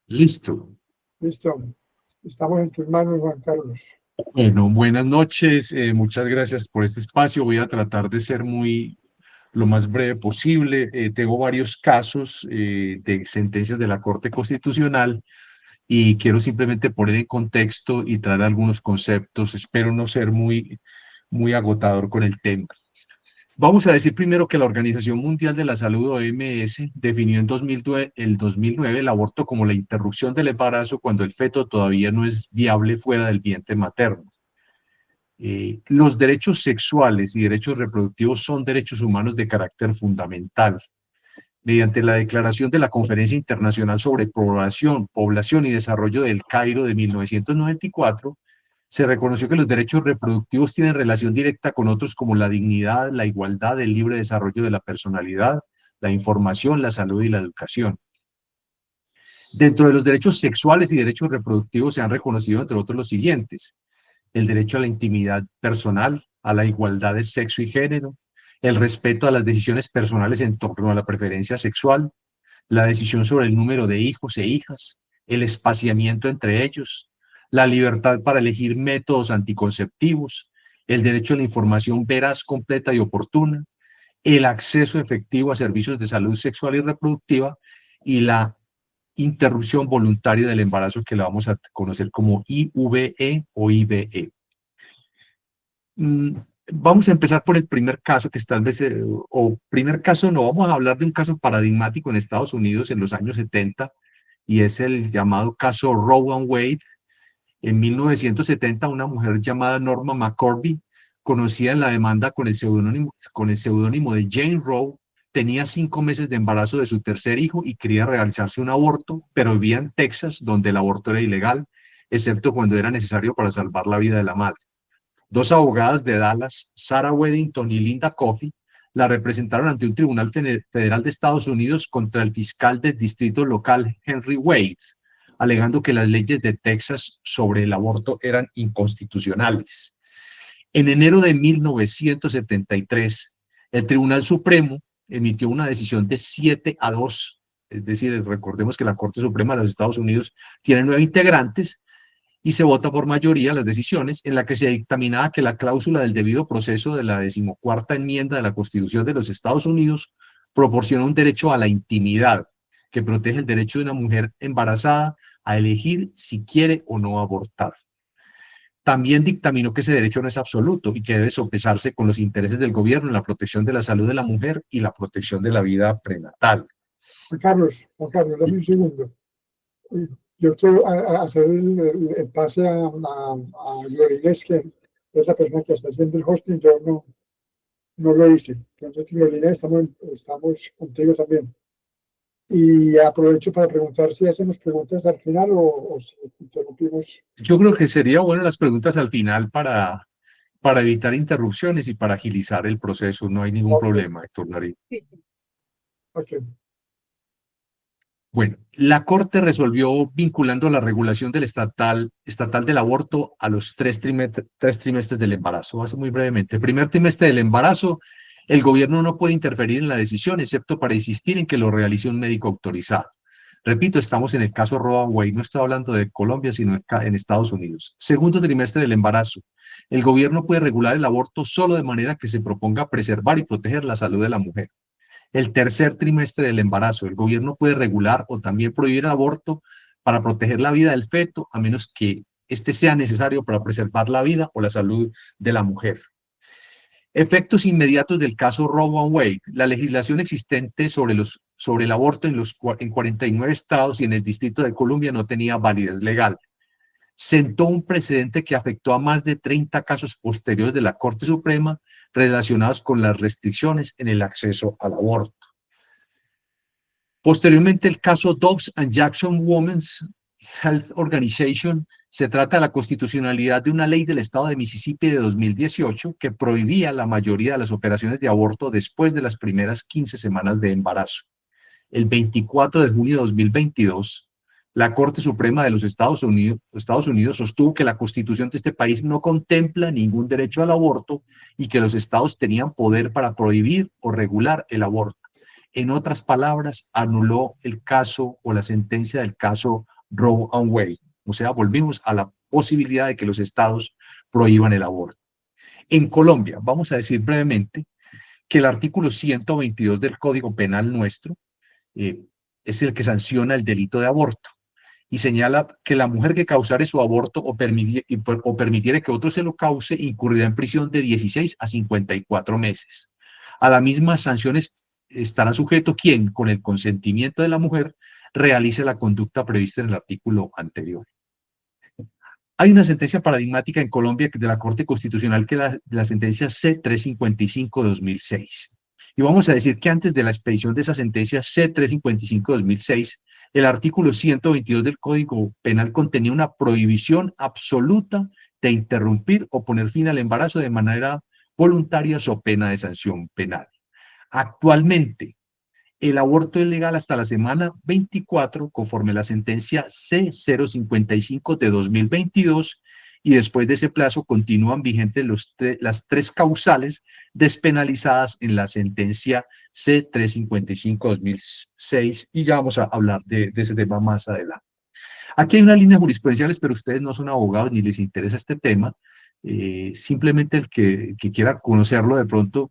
Listo. Listo. Estamos en tus manos, Juan Carlos. Bueno, buenas noches. Muchas gracias por este espacio. Voy a tratar de ser lo más breve posible. Tengo varios casos de sentencias de la Corte Constitucional y quiero simplemente poner en contexto y traer algunos conceptos. Espero no ser muy agotador con el tema. Vamos a decir primero que la Organización Mundial de la Salud, OMS, definió en 2009 el aborto como la interrupción del embarazo cuando el feto todavía no es viable fuera del vientre materno. Los derechos sexuales y derechos reproductivos son derechos humanos de carácter fundamental. Mediante la declaración de la Conferencia Internacional sobre Población y Desarrollo del Cairo de 1994, se reconoció que los derechos reproductivos tienen relación directa con otros como la dignidad, la igualdad, el libre desarrollo de la personalidad, la información, la salud y la educación. Dentro de los derechos sexuales y derechos reproductivos se han reconocido, entre otros, los siguientes: el derecho a la intimidad personal, a la igualdad de sexo y género, el respeto a las decisiones personales en torno a la preferencia sexual, la decisión sobre el número de hijos e hijas, el espaciamiento entre ellos, la libertad para elegir métodos anticonceptivos, el derecho a la información veraz, completa y oportuna, el acceso efectivo a servicios de salud sexual y reproductiva y la interrupción voluntaria del embarazo, que la vamos a conocer como IVE o IBE. Vamos a empezar por el primer caso, que es tal vez, o primer caso no, vamos a hablar de un caso paradigmático en Estados Unidos en los años 70, y es el llamado caso Roe and Wade. En 1970, una mujer llamada Norma McCorvey, conocida en la demanda con el seudónimo de Jane Roe, tenía 5 meses de embarazo de su tercer hijo y quería realizarse un aborto, pero vivía en Texas, donde el aborto era ilegal, excepto cuando era necesario para salvar la vida de la madre. Dos abogadas de Dallas, Sarah Weddington y Linda Coffey, la representaron ante un tribunal federal de Estados Unidos contra el fiscal del distrito local Henry Wade, alegando que las leyes de Texas sobre el aborto eran inconstitucionales. En enero de 1973, el Tribunal Supremo emitió una decisión de 7-2, es decir, recordemos que la Corte Suprema de los Estados Unidos tiene 9 integrantes, y se vota por mayoría las decisiones, en la que se dictaminaba que la cláusula del debido proceso de la 14ª enmienda de la Constitución de los Estados Unidos proporciona un derecho a la intimidad que protege el derecho de una mujer embarazada a elegir si quiere o no abortar. También dictaminó que ese derecho no es absoluto y que debe sopesarse con los intereses del gobierno en la protección de la salud de la mujer y la protección de la vida prenatal. Juan Carlos, dame un segundo. Yo quiero hacer el pase a Glorinés, que es la persona que está haciendo el hosting. Yo no lo hice. Entonces, Glorinés, estamos contigo también. Y aprovecho para preguntar si hacemos preguntas al final o si interrumpimos. Yo creo que sería bueno las preguntas al final para evitar interrupciones y para agilizar el proceso. No hay ningún Ok, problema, Héctor Darío. ok. Bueno, la Corte resolvió vinculando la regulación del estatal del aborto a los 3 trimestres del embarazo. Hace muy brevemente. El primer trimestre del embarazo, el gobierno no puede interferir en la decisión, excepto para insistir en que lo realice un médico autorizado. Repito, estamos en el caso Roe and Wade, no estoy hablando de Colombia, sino en Estados Unidos. Segundo trimestre del embarazo, el gobierno puede regular el aborto solo de manera que se proponga preservar y proteger la salud de la mujer. El tercer trimestre del embarazo, el gobierno puede regular o también prohibir el aborto para proteger la vida del feto, a menos que este sea necesario para preservar la vida o la salud de la mujer. Efectos inmediatos del caso Roe and Wade. La legislación existente sobre el aborto en 49 estados y en el Distrito de Columbia no tenía validez legal. Sentó un precedente que afectó a más de 30 casos posteriores de la Corte Suprema relacionados con las restricciones en el acceso al aborto. Posteriormente, el caso Dobbs and Jackson Women's Health Organization. Se trata de la constitucionalidad de una ley del estado de Mississippi de 2018 que prohibía la mayoría de las operaciones de aborto después de las primeras 15 semanas de embarazo. El 24 de junio de 2022, la Corte Suprema de los Estados Unidos sostuvo que la Constitución de este país no contempla ningún derecho al aborto y que los estados tenían poder para prohibir o regular el aborto. En otras palabras, anuló el caso o la sentencia del caso Roe and Wade. O sea, volvimos a la posibilidad de que los estados prohíban el aborto. En Colombia, vamos a decir brevemente que el artículo 122 del Código Penal nuestro eh, es el que sanciona el delito de aborto y señala que la mujer que causare su aborto o permitiere que otro se lo cause incurrirá en prisión de 16 a 54 meses. A la misma sanción estará sujeto quien, con el consentimiento de la mujer, realice la conducta prevista en el artículo anterior. Hay una sentencia paradigmática en Colombia de la Corte Constitucional que es la sentencia C-355-2006. Y vamos a decir que antes de la expedición de esa sentencia C-355-2006, el artículo 122 del Código Penal contenía una prohibición absoluta de interrumpir o poner fin al embarazo de manera voluntaria o pena de sanción penal. Actualmente, el aborto es legal hasta la semana 24, conforme la sentencia C-055 de 2022, y después de ese plazo continúan vigentes las tres causales despenalizadas en la sentencia C-355-2006, y ya vamos a hablar de ese tema más adelante. Aquí hay unas líneas jurisprudenciales, pero ustedes no son abogados ni les interesa este tema. Simplemente el que quiera conocerlo de pronto,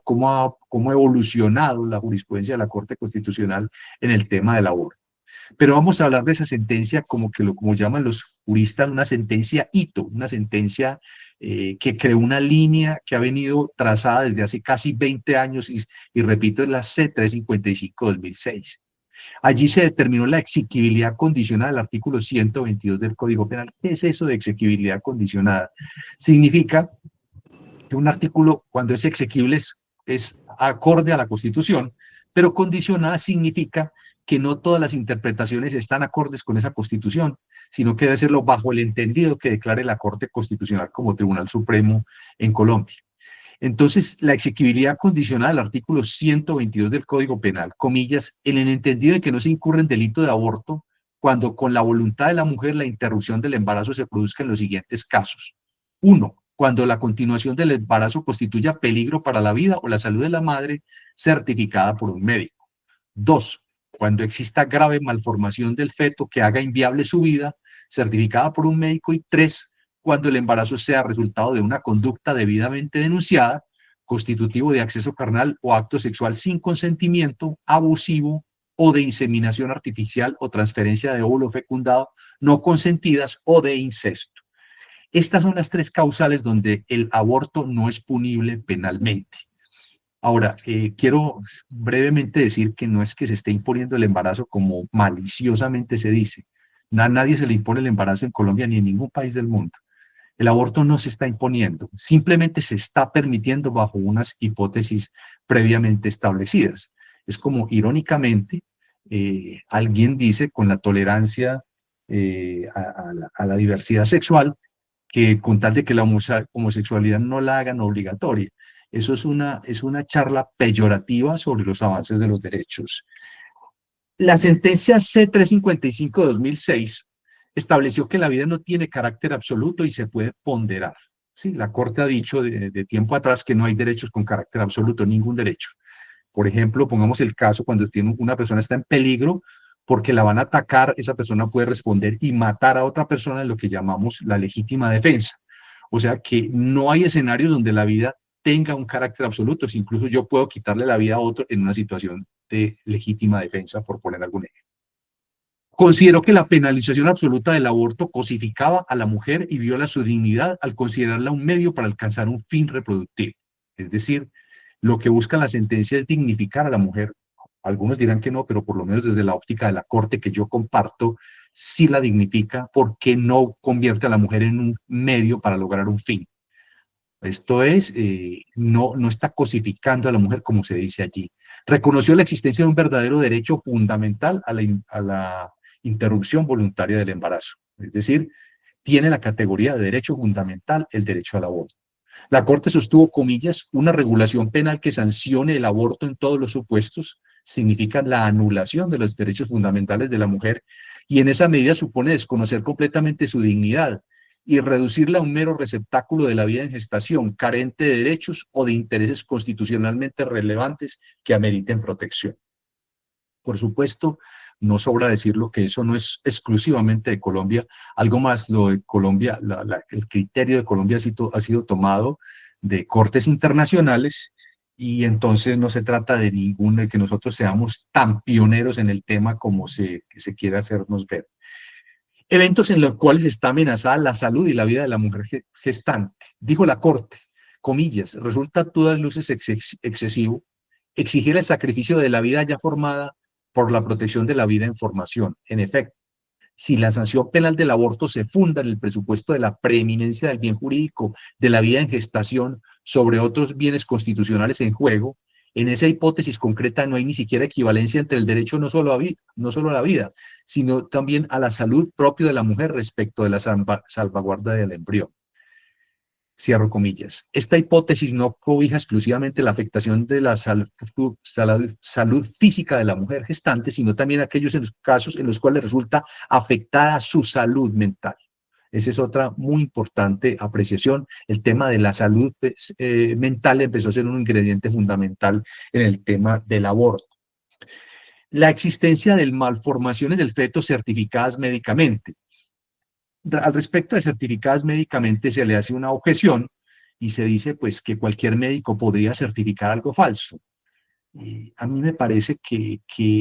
cómo ha evolucionado la jurisprudencia de la Corte Constitucional en el tema del aborto. Pero vamos a hablar de esa sentencia como llaman los juristas, una sentencia hito, una sentencia que creó una línea que ha venido trazada desde hace casi 20 años y repito, es la C-355-2006. Allí se determinó la exequibilidad condicionada del artículo 122 del Código Penal. ¿Qué es eso de exequibilidad condicionada? Significa que un artículo, cuando es exequible, es acorde a la Constitución, pero condicionada significa que no todas las interpretaciones están acordes con esa Constitución, sino que debe serlo bajo el entendido que declare la Corte Constitucional como Tribunal Supremo en Colombia. Entonces, la exequibilidad condicional al artículo 122 del Código Penal, comillas, en el entendido de que no se incurre en delito de aborto cuando con la voluntad de la mujer la interrupción del embarazo se produzca en los siguientes casos. 1. Cuando la continuación del embarazo constituya peligro para la vida o la salud de la madre certificada por un médico. 2. Cuando exista grave malformación del feto que haga inviable su vida, certificada por un médico. Y 3. Cuando el embarazo sea resultado de una conducta debidamente denunciada, constitutivo de acceso carnal o acto sexual sin consentimiento, abusivo o de inseminación artificial o transferencia de óvulo fecundado no consentidas o de incesto. Estas son las tres causales donde el aborto no es punible penalmente. Ahora, quiero brevemente decir que no es que se esté imponiendo el embarazo como maliciosamente se dice. A nadie se le impone el embarazo en Colombia ni en ningún país del mundo. El aborto no se está imponiendo, simplemente se está permitiendo bajo unas hipótesis previamente establecidas. Es como, irónicamente, alguien dice con la tolerancia a la diversidad sexual, que con tal de que la homosexualidad no la hagan obligatoria. Eso es una charla peyorativa sobre los avances de los derechos. La sentencia C-355-2006 estableció que la vida no tiene carácter absoluto y se puede ponderar. Sí, la Corte ha dicho de tiempo atrás que no hay derechos con carácter absoluto, ningún derecho. Por ejemplo, pongamos el caso cuando una persona está en peligro porque la van a atacar, esa persona puede responder y matar a otra persona en lo que llamamos la legítima defensa. O sea que no hay escenarios donde la vida tenga un carácter absoluto, si incluso yo puedo quitarle la vida a otro en una situación de legítima defensa, por poner algún ejemplo. Consideró que la penalización absoluta del aborto cosificaba a la mujer y viola su dignidad al considerarla un medio para alcanzar un fin reproductivo. Es decir, lo que busca la sentencia es dignificar a la mujer. Algunos dirán que no, pero por lo menos desde la óptica de la Corte que yo comparto, sí la dignifica porque no convierte a la mujer en un medio para lograr un fin. Esto es, no está cosificando a la mujer como se dice allí. Reconoció la existencia de un verdadero derecho fundamental a la interrupción voluntaria del embarazo. Es decir, tiene la categoría de derecho fundamental el derecho al aborto. La Corte sostuvo, comillas, una regulación penal que sancione el aborto en todos los supuestos significa la anulación de los derechos fundamentales de la mujer y en esa medida supone desconocer completamente su dignidad y reducirla a un mero receptáculo de la vida en gestación, carente de derechos o de intereses constitucionalmente relevantes que ameriten protección. Por supuesto, no sobra decirlo que eso no es exclusivamente de Colombia. Algo más, lo de Colombia, el criterio de Colombia ha sido tomado de cortes internacionales, y entonces no se trata de de que nosotros seamos tan pioneros en el tema como se quiere hacernos ver. Eventos en los cuales está amenazada la salud y la vida de la mujer gestante. Dijo la Corte, comillas, resulta a todas luces excesivo exigir el sacrificio de la vida ya formada por la protección de la vida en formación. En efecto, si la sanción penal del aborto se funda en el presupuesto de la preeminencia del bien jurídico de la vida en gestación sobre otros bienes constitucionales en juego, en esa hipótesis concreta no hay ni siquiera equivalencia entre el derecho no solo a la vida, sino también a la salud propia de la mujer respecto de la salvaguarda del embrión. Cierro comillas. Esta hipótesis no cobija exclusivamente la afectación de la salud física de la mujer gestante, sino también aquellos casos en los cuales resulta afectada su salud mental. Esa es otra muy importante apreciación. El tema de la salud mental empezó a ser un ingrediente fundamental en el tema del aborto. La existencia de malformaciones del feto certificadas médicamente. Al respecto de certificadas médicamente se le hace una objeción y se dice pues que cualquier médico podría certificar algo falso. A mí me parece que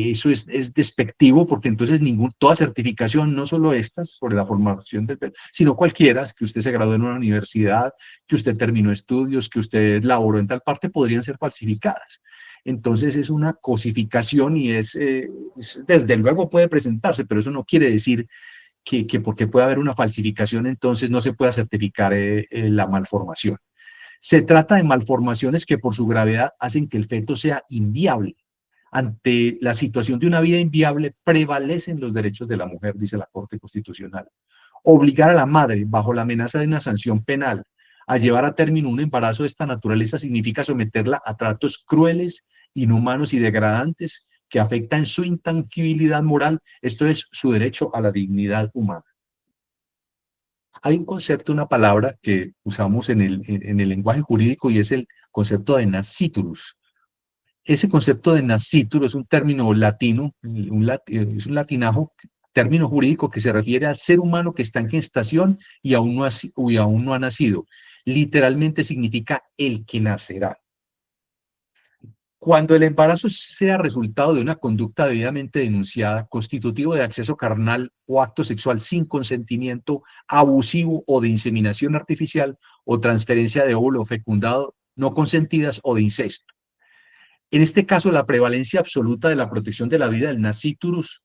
eso es despectivo, porque entonces toda certificación, no solo estas sobre la formación del feto, sino cualquiera, que usted se graduó en una universidad, que usted terminó estudios, que usted laboró en tal parte, podrían ser falsificadas. Entonces es una cosificación y desde luego puede presentarse, pero eso no quiere decir que porque puede haber una falsificación, entonces no se pueda certificar la malformación. Se trata de malformaciones que por su gravedad hacen que el feto sea inviable. Ante la situación de una vida inviable, prevalecen los derechos de la mujer, dice la Corte Constitucional. Obligar a la madre, bajo la amenaza de una sanción penal, a llevar a término un embarazo de esta naturaleza significa someterla a tratos crueles, inhumanos y degradantes que afectan su intangibilidad moral, esto es, su derecho a la dignidad humana. Hay un concepto, una palabra que usamos en el lenguaje jurídico, y es el concepto de nasciturus. Ese concepto de nascitur es un término latino, es un latinajo, término jurídico que se refiere al ser humano que está en gestación y aún no ha nacido. Literalmente significa el que nacerá. Cuando el embarazo sea resultado de una conducta debidamente denunciada, constitutivo de acceso carnal o acto sexual sin consentimiento, abusivo o de inseminación artificial o transferencia de óvulo fecundado no consentidas o de incesto. En este caso, la prevalencia absoluta de la protección de la vida del nasciturus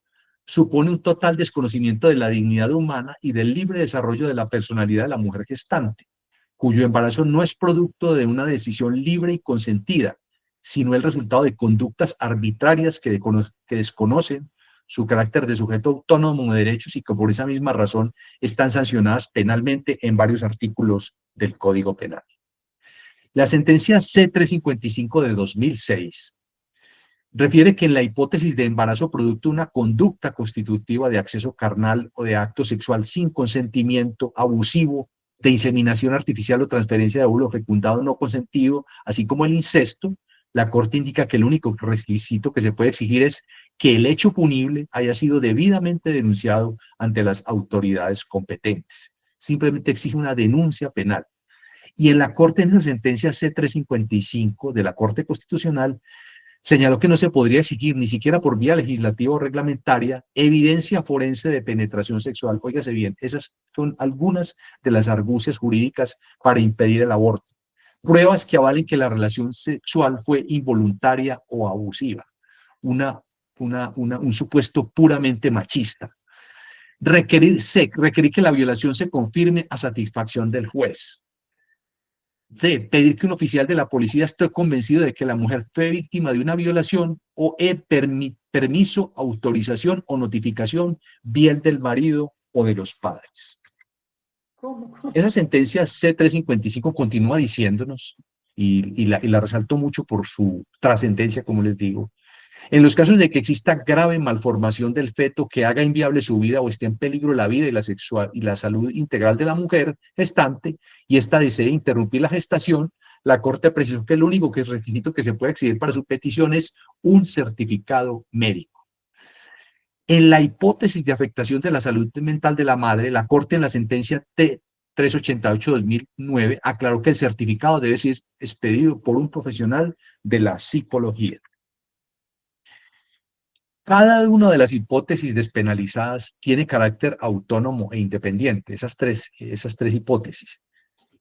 supone un total desconocimiento de la dignidad humana y del libre desarrollo de la personalidad de la mujer gestante, cuyo embarazo no es producto de una decisión libre y consentida, sino el resultado de conductas arbitrarias que desconocen su carácter de sujeto autónomo de derechos y que por esa misma razón están sancionadas penalmente en varios artículos del Código Penal. La sentencia C-355 de 2006 refiere que en la hipótesis de embarazo producto de una conducta constitutiva de acceso carnal o de acto sexual sin consentimiento, abusivo, de inseminación artificial o transferencia de óvulo fecundado no consentido, así como el incesto, la Corte indica que el único requisito que se puede exigir es que el hecho punible haya sido debidamente denunciado ante las autoridades competentes. Simplemente exige una denuncia penal. Y en la Corte, en esa sentencia C-355 de la Corte Constitucional, señaló que no se podría exigir, ni siquiera por vía legislativa o reglamentaria, evidencia forense de penetración sexual. Óigase bien, esas son algunas de las argucias jurídicas para impedir el aborto. Pruebas que avalen que la relación sexual fue involuntaria o abusiva. Un supuesto puramente machista. Requerir que la violación se confirme a satisfacción del juez. D. Pedir que un oficial de la policía esté convencido de que la mujer fue víctima de una violación, o permiso, autorización o notificación bien del marido o de los padres. Esa sentencia C-355 continúa diciéndonos, y la resalto mucho por su trascendencia, como les digo, en los casos de que exista grave malformación del feto que haga inviable su vida o esté en peligro la vida y la salud integral de la mujer gestante, y ésta desee interrumpir la gestación, la Corte precisó que el único requisito que se puede exigir para su petición es un certificado médico. En la hipótesis de afectación de la salud mental de la madre, la Corte en la sentencia T388-2009 aclaró que el certificado debe ser expedido por un profesional de la psicología. Cada una de las hipótesis despenalizadas tiene carácter autónomo e independiente, esas tres hipótesis.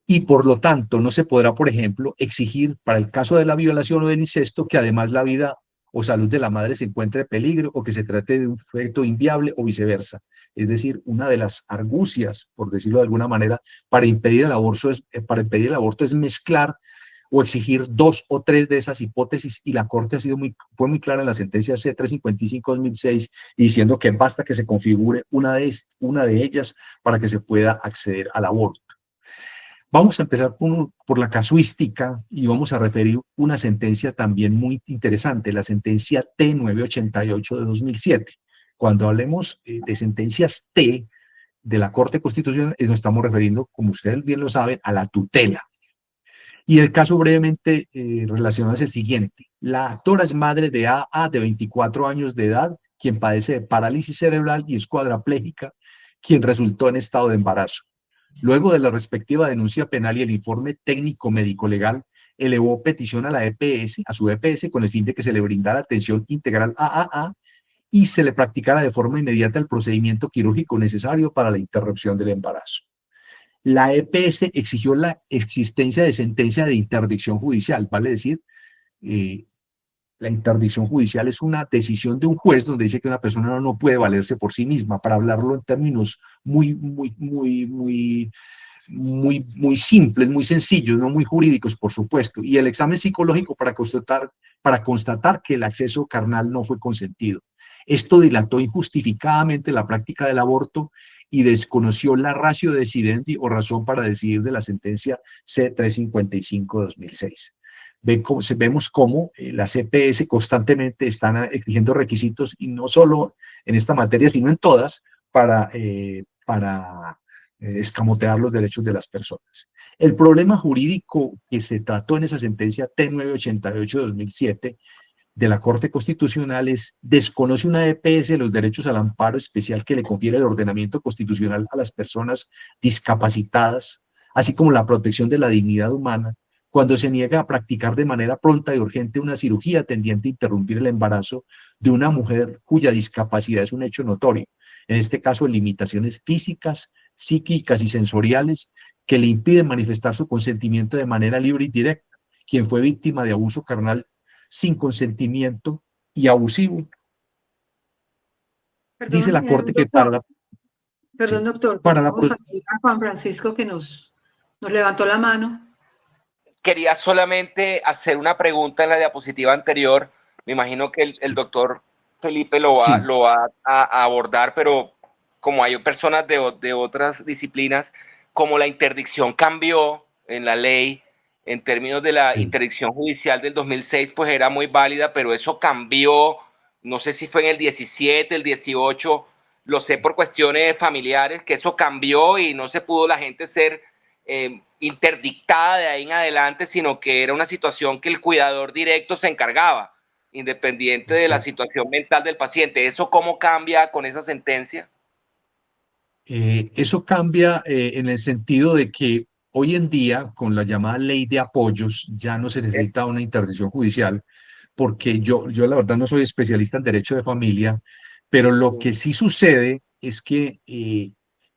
Y por lo tanto no se podrá, por ejemplo, exigir para el caso de la violación o del incesto que además la vida o salud de la madre se encuentre en peligro o que se trate de un efecto inviable o viceversa. Es decir, una de las argucias, por decirlo de alguna manera, para impedir el aborto es mezclar o exigir dos o tres de esas hipótesis, y la Corte fue muy clara en la sentencia C-355-2006 diciendo que basta que se configure una de ellas para que se pueda acceder al aborto. Vamos a empezar por la casuística y vamos a referir una sentencia también muy interesante, la sentencia T-988 de 2007. Cuando hablemos de sentencias T de la Corte Constitucional, nos estamos refiriendo, como ustedes bien lo saben, a la tutela. Y el caso brevemente relacionado es el siguiente. La actora es madre de AA, de 24 años de edad, quien padece de parálisis cerebral y es cuadraplégica, quien resultó en estado de embarazo. Luego de la respectiva denuncia penal y el informe técnico médico-legal, elevó petición a la EPS, a su EPS, con el fin de que se le brindara atención integral a AA y se le practicara de forma inmediata el procedimiento quirúrgico necesario para la interrupción del embarazo. La EPS exigió la existencia de sentencia de interdicción judicial, vale decir, eh, la interdicción judicial es una decisión de un juez donde dice que una persona no puede valerse por sí misma, para hablarlo en términos muy simples, muy sencillos, no muy jurídicos, por supuesto, y el examen psicológico para constatar que el acceso carnal no fue consentido. Esto dilató injustificadamente la práctica del aborto y desconoció la ratio decidendi o razón para decidir de la sentencia C-355-2006. Vemos cómo las CPS constantemente están exigiendo requisitos, y no solo en esta materia, sino en todas, para escamotear los derechos de las personas. El problema jurídico que se trató en esa sentencia T-988-2007 de la Corte Constitucional desconoce una EPS los derechos al amparo especial que le confiere el ordenamiento constitucional a las personas discapacitadas, así como la protección de la dignidad humana, cuando se niega a practicar de manera pronta y urgente una cirugía tendiente a interrumpir el embarazo de una mujer cuya discapacidad es un hecho notorio, en este caso limitaciones físicas, psíquicas y sensoriales que le impiden manifestar su consentimiento de manera libre y directa, quien fue víctima de abuso carnal sin consentimiento y abusivo. Dice Perdón, la Corte que doctor, sí, perdón, doctor, para la tenemos aquí a Juan Francisco que nos levantó la mano. Quería solamente hacer una pregunta en la diapositiva anterior. Me imagino que el doctor Felipe lo sí, va a abordar, pero como hay personas de otras disciplinas, como la interdicción cambió en la ley en términos de la sí. interdicción judicial del 2006, pues era muy válida, pero eso cambió, no sé si fue en el 17, el 18, lo sé por cuestiones familiares, que eso cambió y no se pudo la gente ser interdictada de ahí en adelante, sino que era una situación que el cuidador directo se encargaba, independiente de la situación mental del paciente. ¿Eso cómo cambia con esa sentencia? Eso cambia en el sentido de que hoy en día, con la llamada ley de apoyos, ya no se necesita una interdicción judicial, porque yo la verdad no soy especialista en derecho de familia, pero lo que sí sucede es que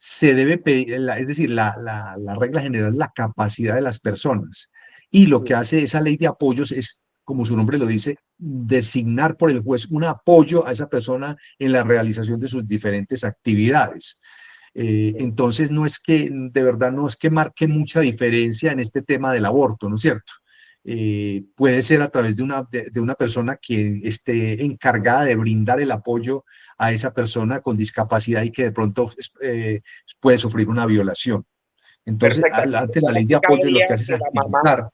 se debe pedir, es decir, la regla general es la capacidad de las personas. Y lo que hace esa ley de apoyos es, como su nombre lo dice, designar por el juez un apoyo a esa persona en la realización de sus diferentes actividades. Entonces, de verdad, no es que marque mucha diferencia en este tema del aborto, ¿no es cierto? Puede ser a través de una persona que esté encargada de brindar el apoyo a esa persona con discapacidad y que de pronto puede sufrir una violación. Entonces, Perfecto. ante la ley de apoyo lo que hace es agilizar.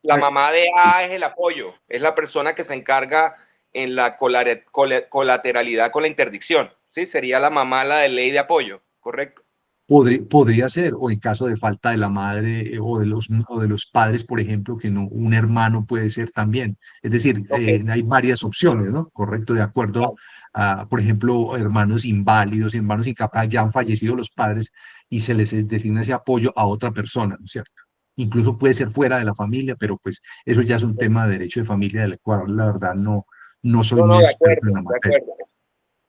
La mamá de Sí, A es el apoyo, es la persona que se encarga en la colateralidad con la interdicción. ¿Sí? Sería la mamá la de ley de apoyo, ¿correcto? Podría ser, o en caso de falta de la madre o de los padres, por ejemplo, que no, un hermano puede ser también. Es decir, Ok, hay varias opciones, ¿no? Correcto, de acuerdo a, por ejemplo, hermanos inválidos, hermanos incapaces, ya han fallecido los padres y se les designa ese apoyo a otra persona, ¿no es cierto? Incluso puede ser fuera de la familia, pero pues eso ya es un tema de derecho de familia del cual la verdad no soy no, muy no, de experto acuerdo, en la de materia. acuerdo,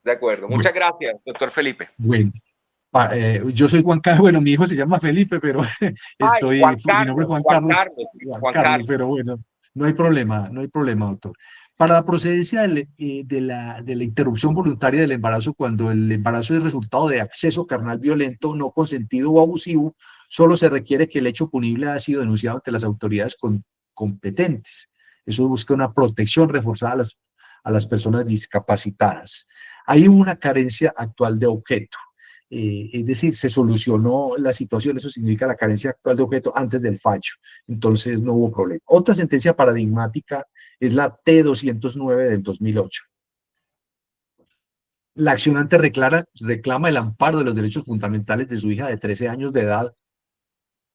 de acuerdo. Bueno, Muchas gracias, doctor Felipe. bueno. Yo soy Juan Carlos, bueno, mi hijo se llama Felipe, pero Ay, Juan mi nombre es Carlos, Juan Juan Carlos, Carlos, Juan Juan Carlos, Carlos. pero bueno, no hay problema, doctor. Para la procedencia de la interrupción voluntaria del embarazo, cuando el embarazo es resultado de acceso carnal violento, no consentido o abusivo, solo se requiere que el hecho punible haya sido denunciado ante las autoridades competentes. Eso busca una protección reforzada a las personas discapacitadas. Hay una carencia actual de objeto. Es decir, se solucionó la situación, eso significa la carencia actual de objeto antes del fallo, entonces no hubo problema. Otra sentencia paradigmática es la T-209 del 2008. La accionante reclama el amparo de los derechos fundamentales de su hija de 13 años de edad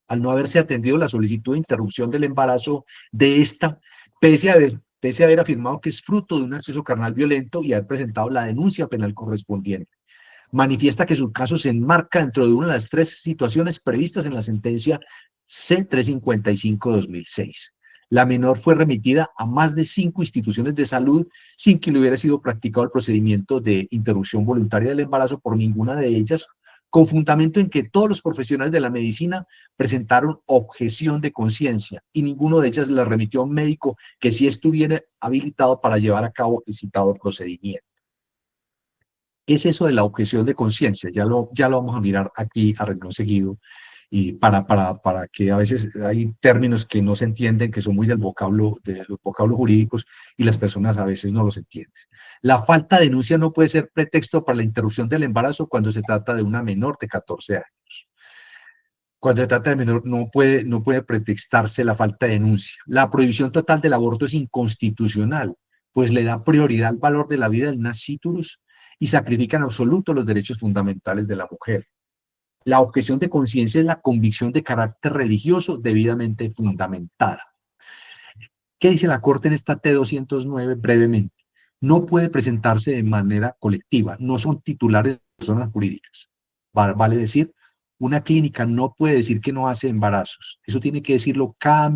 al no haberse atendido la solicitud de interrupción del embarazo de esta, pese a haber afirmado que es fruto de un acceso carnal violento y haber presentado la denuncia penal correspondiente. Manifiesta que su caso se enmarca dentro de una de las tres situaciones previstas en la sentencia C-355-2006. La menor fue remitida a más de 5 instituciones de salud sin que le hubiera sido practicado el procedimiento de interrupción voluntaria del embarazo por ninguna de ellas, con fundamento en que todos los profesionales de la medicina presentaron objeción de conciencia y ninguno de ellas la remitió a un médico que sí estuviera habilitado para llevar a cabo el citado procedimiento. ¿Qué es eso de la objeción de conciencia? Ya lo vamos a mirar aquí a renglón seguido, y para que a veces hay términos que no se entienden, que son muy de los vocablos jurídicos, y las personas a veces no los entienden. La falta de denuncia no puede ser pretexto para la interrupción del embarazo cuando se trata de una menor de 14 años. Cuando se trata de menor no puede pretextarse la falta de denuncia. La prohibición total del aborto es inconstitucional, pues le da prioridad al valor de la vida del nasciturus y sacrifica en absoluto los derechos fundamentales de la mujer. La objeción de conciencia es la convicción de carácter religioso debidamente fundamentada. ¿Qué dice la Corte en esta T-209 brevemente? No puede presentarse de manera colectiva, no son titulares de personas jurídicas. Vale decir, una clínica no puede decir que no hace embarazos. Eso tiene que decirlo cada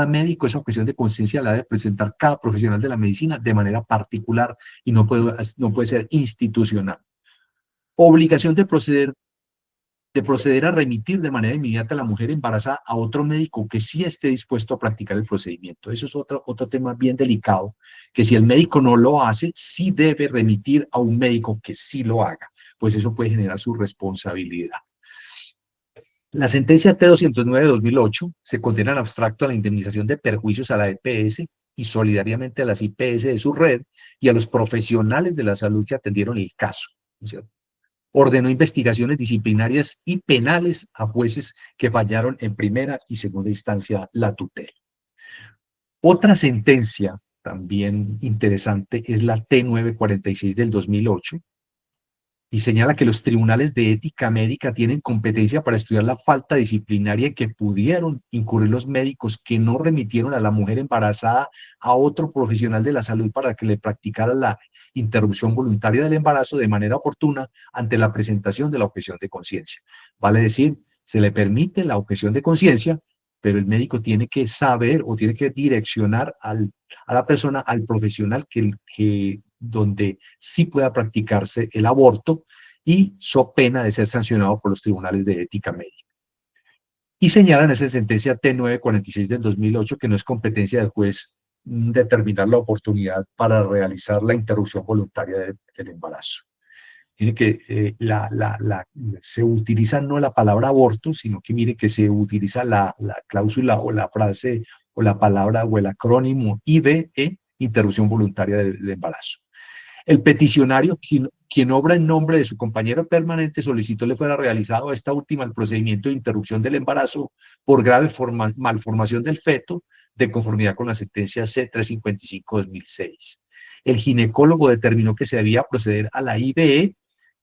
médico. Esa objeción de conciencia la debe presentar cada profesional de la medicina de manera particular y no puede ser institucional. Obligación de proceder a remitir de manera inmediata a la mujer embarazada a otro médico que sí esté dispuesto a practicar el procedimiento. Eso es otro tema bien delicado, que si el médico no lo hace, sí debe remitir a un médico que sí lo haga, pues eso puede generar su responsabilidad. La sentencia T-209 de 2008 se condena en abstracto a la indemnización de perjuicios a la EPS y solidariamente a las IPS de su red y a los profesionales de la salud que atendieron el caso, ¿no es cierto? Ordenó investigaciones disciplinarias y penales a jueces que fallaron en primera y segunda instancia la tutela. Otra sentencia también interesante es la T-946 del 2008 y señala que los tribunales de ética médica tienen competencia para estudiar la falta disciplinaria en que pudieron incurrir los médicos que no remitieron a la mujer embarazada a otro profesional de la salud para que le practicara la interrupción voluntaria del embarazo de manera oportuna ante la presentación de la objeción de conciencia. Vale decir, se le permite la objeción de conciencia, pero el médico tiene que saber o tiene que direccionar a la persona, al profesional donde sí pueda practicarse el aborto y so pena de ser sancionado por los tribunales de ética médica. Y señala en esa sentencia T-946 del 2008 que no es competencia del juez determinar la oportunidad para realizar la interrupción voluntaria del embarazo. Mire que se utiliza no la palabra aborto, sino que mire que se utiliza la cláusula o la frase o la palabra o el acrónimo IVE, interrupción voluntaria del embarazo. El peticionario, quien obra en nombre de su compañero permanente, solicitó le fuera realizado a esta última el procedimiento de interrupción del embarazo por grave malformación del feto, de conformidad con la sentencia C-355-2006. El ginecólogo determinó que se debía proceder a la IVE,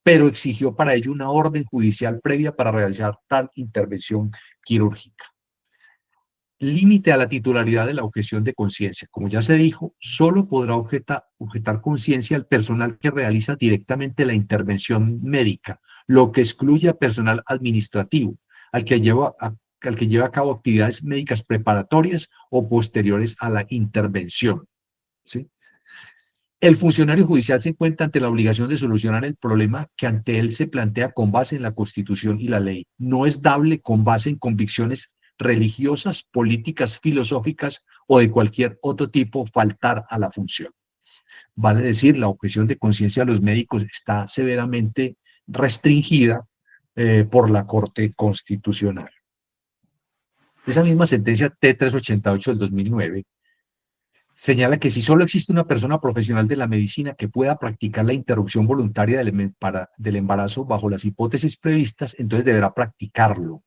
pero exigió para ello una orden judicial previa para realizar tal intervención quirúrgica. Límite a la titularidad de la objeción de conciencia. Como ya se dijo, solo podrá objetar conciencia al personal que realiza directamente la intervención médica, lo que excluye a personal administrativo, al que lleva a cabo actividades médicas preparatorias o posteriores a la intervención, ¿sí? El funcionario judicial se encuentra ante la obligación de solucionar el problema que ante él se plantea con base en la Constitución y la ley. No es dable con base en convicciones religiosas, políticas, filosóficas o de cualquier otro tipo faltar a la función. Vale decir, la objeción de conciencia a los médicos está severamente restringida por la Corte Constitucional. Esa misma sentencia T388 del 2009 señala que si solo existe una persona profesional de la medicina que pueda practicar la interrupción voluntaria del embarazo bajo las hipótesis previstas, entonces deberá practicarlo.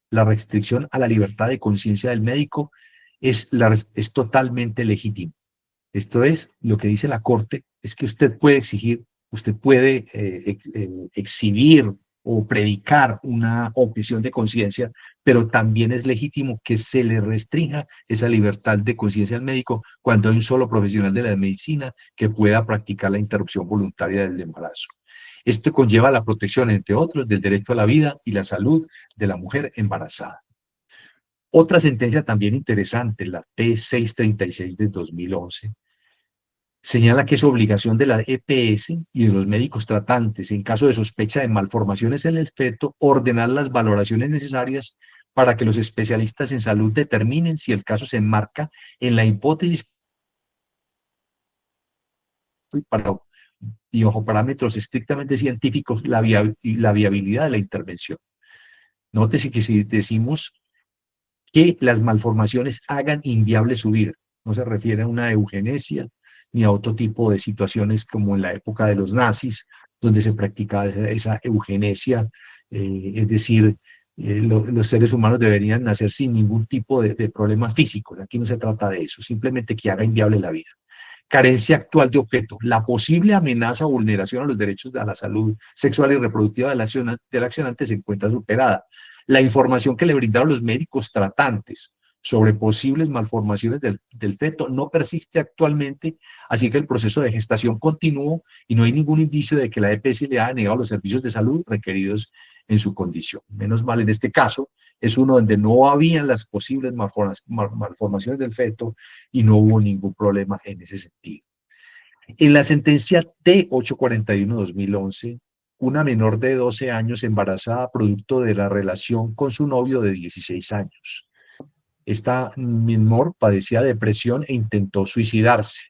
La restricción a la libertad de conciencia del médico es totalmente legítima. Esto es, lo que dice la Corte, es que usted puede exigir, usted puede exhibir o predicar una objeción de conciencia, pero también es legítimo que se le restrinja esa libertad de conciencia al médico cuando hay un solo profesional de la medicina que pueda practicar la interrupción voluntaria del embarazo. Esto conlleva la protección, entre otros, del derecho a la vida y la salud de la mujer embarazada. Otra sentencia también interesante, la T636 de 2011, señala que es obligación de la EPS y de los médicos tratantes, en caso de sospecha de malformaciones en el feto, ordenar las valoraciones necesarias para que los especialistas en salud determinen si el caso se enmarca en la hipótesis y bajo parámetros estrictamente científicos la viabilidad de la intervención. Nótese que si decimos que las malformaciones hagan inviable su vida, no se refiere a una eugenesia ni a otro tipo de situaciones como en la época de los nazis, donde se practicaba esa eugenesia, es decir, los seres humanos deberían nacer sin ningún tipo de problemas físicos. Aquí no se trata de eso, simplemente que haga inviable la vida. Carencia actual de objeto. La posible amenaza o vulneración a los derechos a la salud sexual y reproductiva del accionante se encuentra superada. La información que le brindaron los médicos tratantes sobre posibles malformaciones del feto no persiste actualmente, así que el proceso de gestación continuó y no hay ningún indicio de que la EPS le haya negado los servicios de salud requeridos en su condición. Menos mal, en este caso es uno donde no habían las posibles malformaciones del feto y no hubo ningún problema en ese sentido. En la sentencia T841-2011, una menor de 12 años embarazada producto de la relación con su novio de 16 años. Esta menor padecía depresión e intentó suicidarse.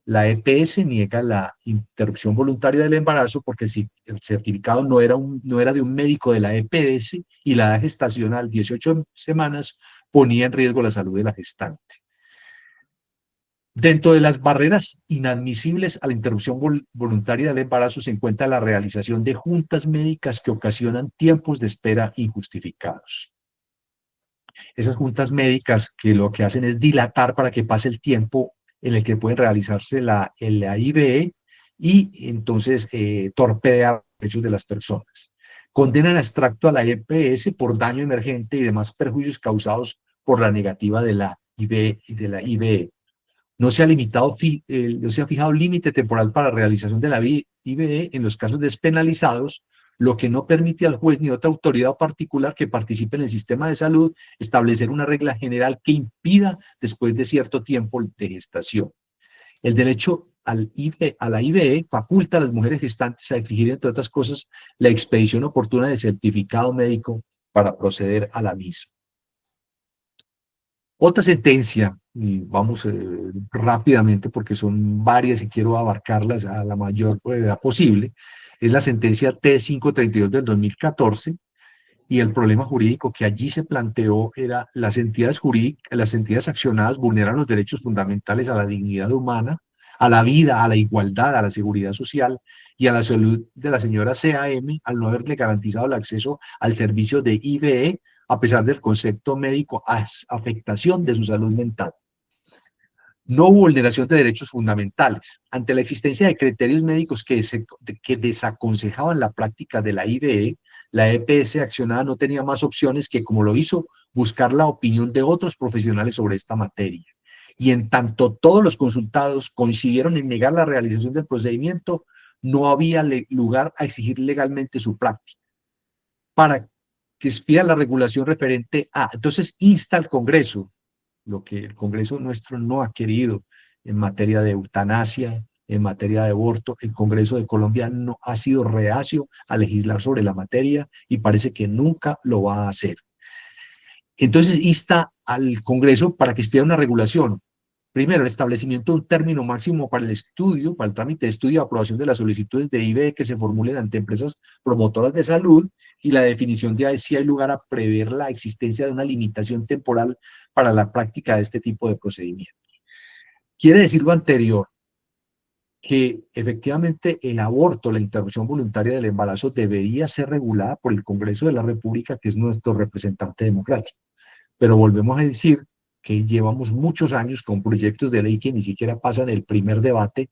La EPS niega la interrupción voluntaria del embarazo porque el certificado no era de un médico de la EPS y la edad gestacional, 18 semanas, ponía en riesgo la salud de la gestante. Dentro de las barreras inadmisibles a la interrupción voluntaria del embarazo se encuentra la realización de juntas médicas que ocasionan tiempos de espera injustificados. Esas juntas médicas que lo que hacen es dilatar para que pase el tiempo en el que pueden realizarse la IVE y entonces torpedear los derechos de las personas. Condenan a extracto a la EPS por daño emergente y demás perjuicios causados por la negativa de la IVE. No se ha fijado límite temporal para la realización de la IVE en los casos despenalizados, lo que no permite al juez ni a otra autoridad particular que participe en el sistema de salud establecer una regla general que impida después de cierto tiempo de gestación. El derecho a la IVE faculta a las mujeres gestantes a exigir, entre otras cosas, la expedición oportuna de certificado médico para proceder a la misma. Otra sentencia, y vamos rápidamente porque son varias y quiero abarcarlas a la mayor brevedad posible, es la sentencia T532 del 2014, y el problema jurídico que allí se planteó era las entidades accionadas vulneran los derechos fundamentales a la dignidad humana, a la vida, a la igualdad, a la seguridad social y a la salud de la señora CAM al no haberle garantizado el acceso al servicio de IVE a pesar del concepto médico afectación de su salud mental. No hubo vulneración de derechos fundamentales. Ante la existencia de criterios médicos que desaconsejaban la práctica de la IVE, la EPS accionada no tenía más opciones que, como lo hizo, buscar la opinión de otros profesionales sobre esta materia. Y en tanto todos los consultados coincidieron en negar la realización del procedimiento, no había lugar a exigir legalmente su práctica. Para que expida la regulación referente a, entonces insta al Congreso, lo que el Congreso nuestro no ha querido en materia de eutanasia, en materia de aborto. El Congreso de Colombia no ha sido reacio a legislar sobre la materia y parece que nunca lo va a hacer. Entonces insta al Congreso para que expida una regulación. Primero, el establecimiento de un término máximo para el estudio, para el trámite de estudio y aprobación de las solicitudes de IVE que se formulen ante empresas promotoras de salud, y la definición de si hay lugar a prever la existencia de una limitación temporal para la práctica de este tipo de procedimientos. Quiere decir lo anterior, que efectivamente el aborto, la interrupción voluntaria del embarazo, debería ser regulada por el Congreso de la República, que es nuestro representante democrático. Pero volvemos a decir que llevamos muchos años con proyectos de ley que ni siquiera pasan el primer debate,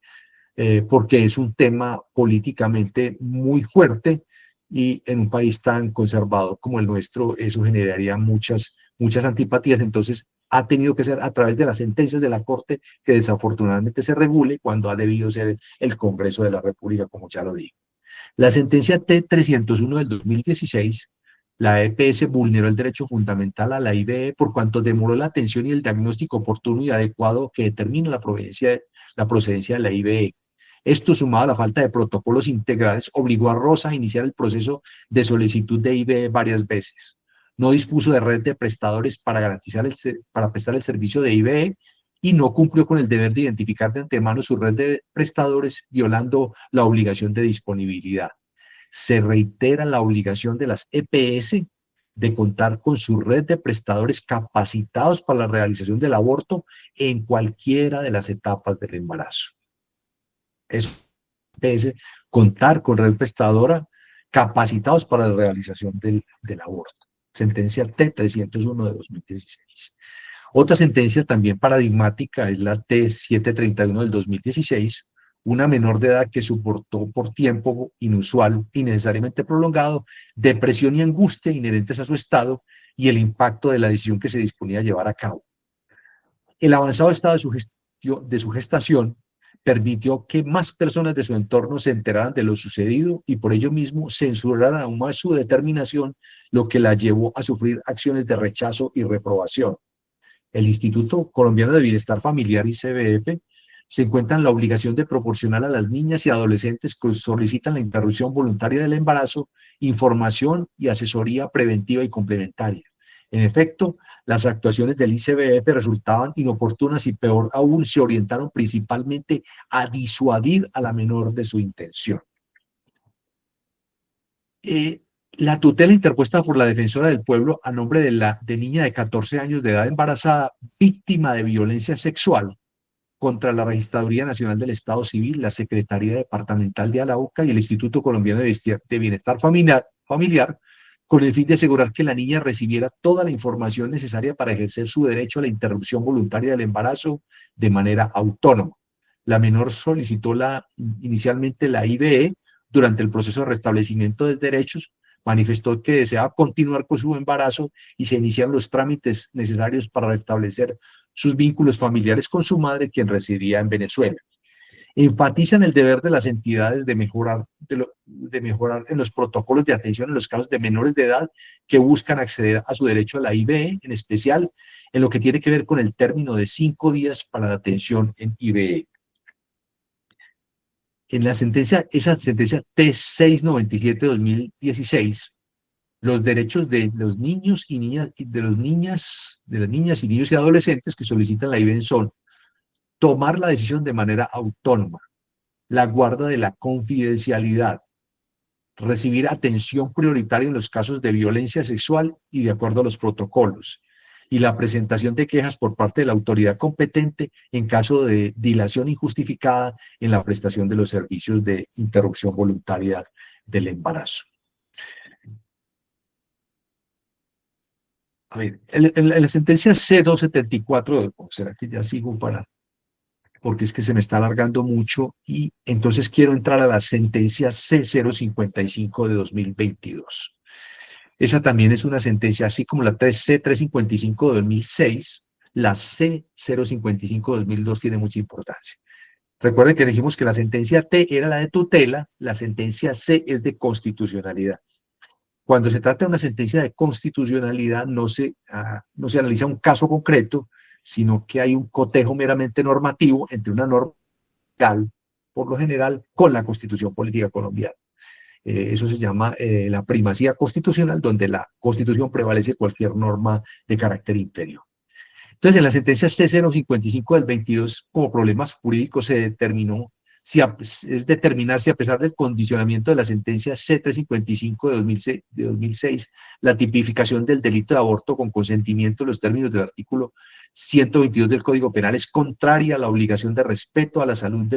porque es un tema políticamente muy fuerte, y en un país tan conservador como el nuestro eso generaría muchas antipatías. Entonces ha tenido que ser a través de las sentencias de la Corte que desafortunadamente se regule, cuando ha debido ser el Congreso de la República, como ya lo digo. La sentencia T-301 del 2016, la EPS vulneró el derecho fundamental a la IVE por cuanto demoró la atención y el diagnóstico oportuno y adecuado que determina la procedencia de la IVE. Esto, sumado a la falta de protocolos integrales, obligó a Rosa a iniciar el proceso de solicitud de IVE varias veces. No dispuso de red de prestadores para prestar el servicio de IVE, y no cumplió con el deber de identificar de antemano su red de prestadores, violando la obligación de disponibilidad. Se reitera la obligación de las EPS de contar con su red de prestadores capacitados para la realización del aborto en cualquiera de las etapas del embarazo. Eso es contar con red prestadora capacitados para la realización del aborto. Sentencia T-301 de 2016. Otra sentencia también paradigmática es la T-731 del 2016, una menor de edad que soportó por tiempo inusual y necesariamente prolongado depresión y angustia inherentes a su estado y el impacto de la decisión que se disponía a llevar a cabo. El avanzado estado de su gestación permitió que más personas de su entorno se enteraran de lo sucedido y por ello mismo censuraran aún más su determinación, lo que la llevó a sufrir acciones de rechazo y reprobación. El Instituto Colombiano de Bienestar Familiar, ICBF, se encuentra en la obligación de proporcionar a las niñas y adolescentes que solicitan la interrupción voluntaria del embarazo información y asesoría preventiva y complementaria. En efecto, las actuaciones del ICBF resultaban inoportunas y, peor aún, se orientaron principalmente a disuadir a la menor de su intención. La tutela interpuesta por la Defensora del Pueblo a nombre de niña de 14 años de edad embarazada, víctima de violencia sexual, contra la Registraduría Nacional del Estado Civil, la Secretaría Departamental de Arauca y el Instituto Colombiano de Bienestar Familiar, con el fin de asegurar que la niña recibiera toda la información necesaria para ejercer su derecho a la interrupción voluntaria del embarazo de manera autónoma. La menor solicitó inicialmente la IVE. Durante el proceso de restablecimiento de derechos, manifestó que deseaba continuar con su embarazo y se iniciaron los trámites necesarios para restablecer sus vínculos familiares con su madre, quien residía en Venezuela. Enfatizan el deber de las entidades de mejorar en los protocolos de atención en los casos de menores de edad que buscan acceder a su derecho a la IVE, en especial en lo que tiene que ver con el término de 5 días para la atención en IVE. En esa sentencia T697-2016, los derechos de los niños y niñas, de las niñas y niños y adolescentes que solicitan la IVE son: tomar la decisión de manera autónoma, la guarda de la confidencialidad, recibir atención prioritaria en los casos de violencia sexual y de acuerdo a los protocolos, y la presentación de quejas por parte de la autoridad competente en caso de dilación injustificada en la prestación de los servicios de interrupción voluntaria del embarazo. A ver, en la sentencia C274, ¿será que ya sigo para porque es que se me está alargando mucho, y entonces quiero entrar a la sentencia C055 de 2022. Esa también es una sentencia, así como la C355 de 2006, la C055 de 2002 tiene mucha importancia. Recuerden que dijimos que la sentencia T era la de tutela, la sentencia C es de constitucionalidad. Cuando se trata de una sentencia de constitucionalidad, no se analiza un caso concreto, sino que hay un cotejo meramente normativo entre una norma legal, por lo general, con la Constitución Política Colombiana. Eso se llama la primacía constitucional, donde la Constitución prevalece cualquier norma de carácter inferior. Entonces, en la sentencia C055 del 22, como problemas jurídicos, se determinó es determinar si, a pesar del condicionamiento de la sentencia C355 de 2006, la tipificación del delito de aborto con consentimiento en los términos del artículo 122 del Código Penal es contraria a la obligación de respeto a la salud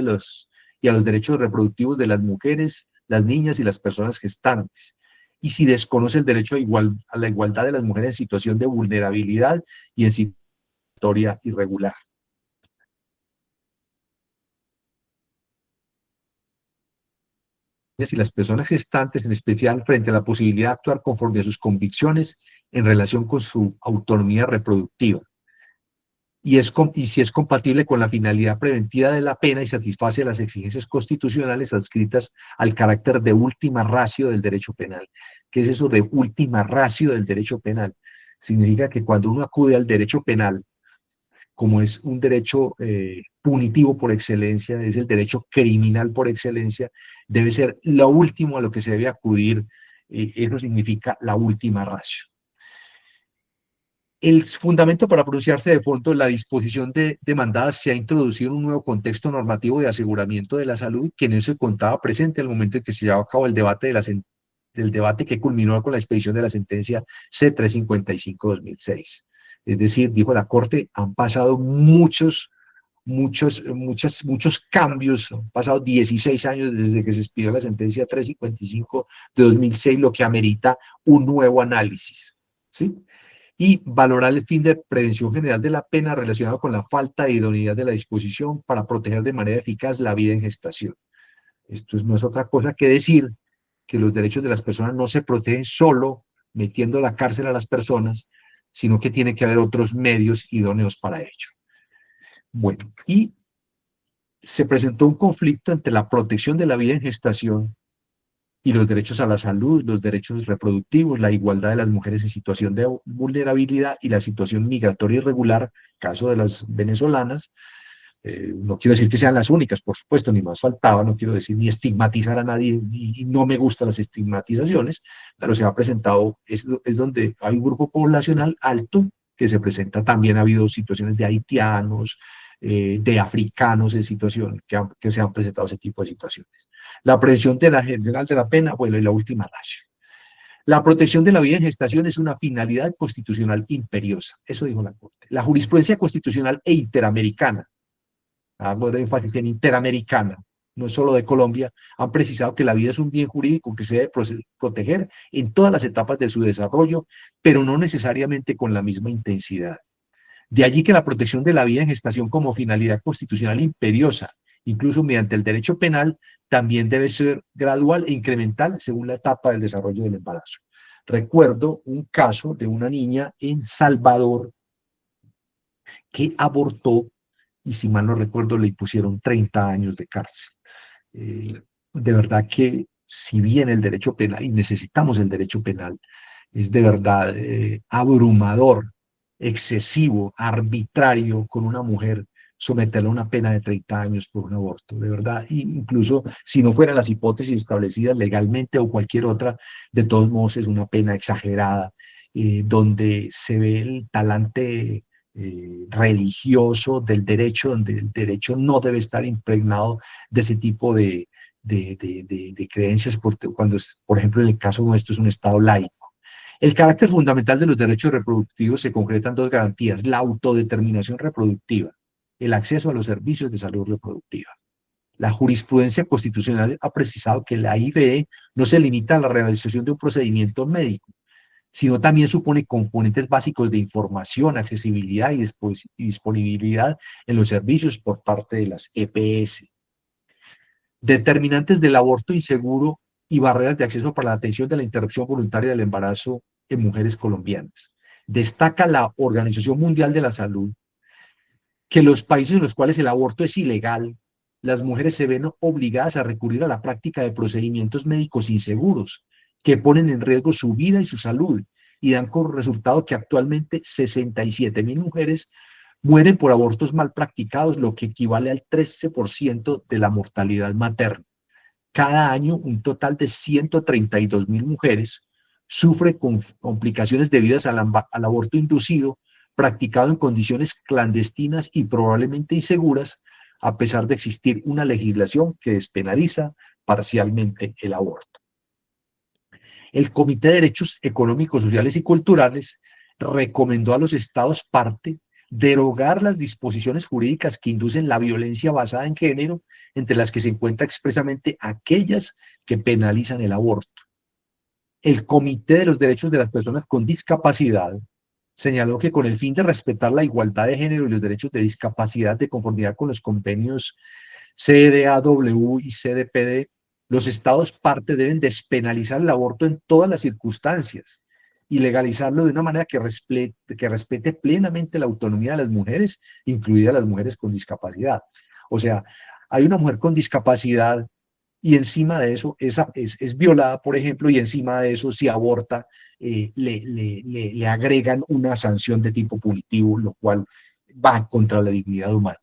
y a los derechos reproductivos de las mujeres, las niñas y las personas gestantes, y si desconoce el derecho a la igualdad de las mujeres en situación de vulnerabilidad y en situación irregular. Y las personas gestantes, en especial frente a la posibilidad de actuar conforme a sus convicciones en relación con su autonomía reproductiva, y si es compatible con la finalidad preventiva de la pena y satisface las exigencias constitucionales adscritas al carácter de última ratio del derecho penal. ¿Qué es eso de última ratio del derecho penal? Significa que cuando uno acude al derecho penal, como es un derecho punitivo por excelencia, es el derecho criminal por excelencia, debe ser lo último a lo que se debe acudir. Eso significa la última ratio. El fundamento para pronunciarse de fondo, la disposición demandada, se ha introducido en un nuevo contexto normativo de aseguramiento de la salud, que en eso contaba presente al momento en que se llevaba a cabo el debate del debate que culminó con la expedición de la sentencia C355-2006. Es decir, dijo la Corte, han pasado muchos cambios, han pasado 16 años desde que se expidió la sentencia 355 de 2006, lo que amerita un nuevo análisis, ¿sí? Y valorar el fin de prevención general de la pena relacionado con la falta de idoneidad de la disposición para proteger de manera eficaz la vida en gestación. Esto no es otra cosa que decir que los derechos de las personas no se protegen solo metiendo a la cárcel a las personas, sino que tiene que haber otros medios idóneos para ello. Bueno, y se presentó un conflicto entre la protección de la vida en gestación y los derechos a la salud, los derechos reproductivos, la igualdad de las mujeres en situación de vulnerabilidad y la situación migratoria irregular, caso de las venezolanas. No quiero decir que sean las únicas, por supuesto, ni más faltaba, no quiero decir ni estigmatizar a nadie, y no me gustan las estigmatizaciones, pero se ha presentado, es donde hay un grupo poblacional alto que se presenta. También ha habido situaciones de haitianos, de africanos en situación, que se han presentado ese tipo de situaciones. La prevención de la general de la pena, bueno, y la última ratio. La protección de la vida en gestación es una finalidad constitucional imperiosa, eso dijo la Corte. La jurisprudencia constitucional e interamericana, hago de énfasis en interamericana, no solo de Colombia, han precisado que la vida es un bien jurídico que se debe proteger en todas las etapas de su desarrollo, pero no necesariamente con la misma intensidad. De allí que la protección de la vida en gestación como finalidad constitucional imperiosa, incluso mediante el derecho penal, también debe ser gradual e incremental según la etapa del desarrollo del embarazo. Recuerdo un caso de una niña en Salvador que abortó y, si mal no recuerdo, le impusieron 30 años de cárcel. De verdad que, si bien el derecho penal, y necesitamos el derecho penal, es de verdad abrumador, excesivo, arbitrario con una mujer, someterla a una pena de 30 años por un aborto, de verdad. Y incluso si no fueran las hipótesis establecidas legalmente o cualquier otra, de todos modos es una pena exagerada, donde se ve el talante religioso del derecho, donde el derecho no debe estar impregnado de ese tipo de creencias, cuando, por ejemplo, en el caso nuestro es un Estado laico. El carácter fundamental de los derechos reproductivos se concreta en dos garantías: la autodeterminación reproductiva, el acceso a los servicios de salud reproductiva. La jurisprudencia constitucional ha precisado que la IVE no se limita a la realización de un procedimiento médico, sino también supone componentes básicos de información, accesibilidad y disponibilidad en los servicios por parte de las EPS. Determinantes del aborto inseguro y barreras de acceso para la atención de la interrupción voluntaria del embarazo en mujeres colombianas. Destaca la Organización Mundial de la Salud que los países en los cuales el aborto es ilegal, las mujeres se ven obligadas a recurrir a la práctica de procedimientos médicos inseguros que ponen en riesgo su vida y su salud y dan como resultado que actualmente 67.000 mujeres mueren por abortos mal practicados, lo que equivale al 13% de la mortalidad materna. Cada año, un total de 132.000 mujeres sufren complicaciones debidas al aborto inducido, practicado en condiciones clandestinas y probablemente inseguras, a pesar de existir una legislación que despenaliza parcialmente el aborto. El Comité de Derechos Económicos, Sociales y Culturales recomendó a los estados parte derogar las disposiciones jurídicas que inducen la violencia basada en género, entre las que se encuentra expresamente aquellas que penalizan el aborto. El Comité de los Derechos de las Personas con Discapacidad señaló que con el fin de respetar la igualdad de género y los derechos de discapacidad de conformidad con los convenios CEDAW y CDPD, los estados parte deben despenalizar el aborto en todas las circunstancias y legalizarlo de una manera que respete plenamente la autonomía de las mujeres, incluidas las mujeres con discapacidad. O sea, hay una mujer con discapacidad y encima de eso es violada, por ejemplo, y encima de eso, si aborta, le agregan una sanción de tipo punitivo, lo cual va contra la dignidad humana.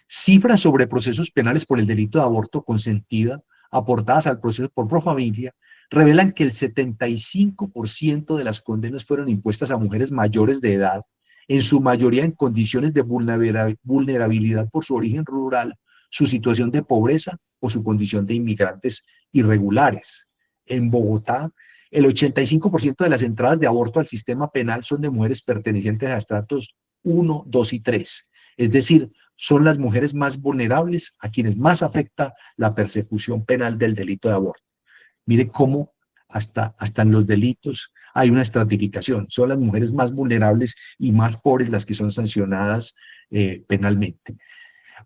Cifras sobre procesos penales por el delito de aborto consentida, aportadas al proceso por Profamilia, revelan que el 75% de las condenas fueron impuestas a mujeres mayores de edad, en su mayoría en condiciones de vulnerabilidad por su origen rural, su situación de pobreza o su condición de inmigrantes irregulares. En Bogotá, el 85% de las entradas de aborto al sistema penal son de mujeres pertenecientes a estratos 1, 2 y 3. Es decir, son las mujeres más vulnerables a quienes más afecta la persecución penal del delito de aborto. Mire cómo hasta en los delitos hay una estratificación. Son las mujeres más vulnerables y más pobres las que son sancionadas penalmente.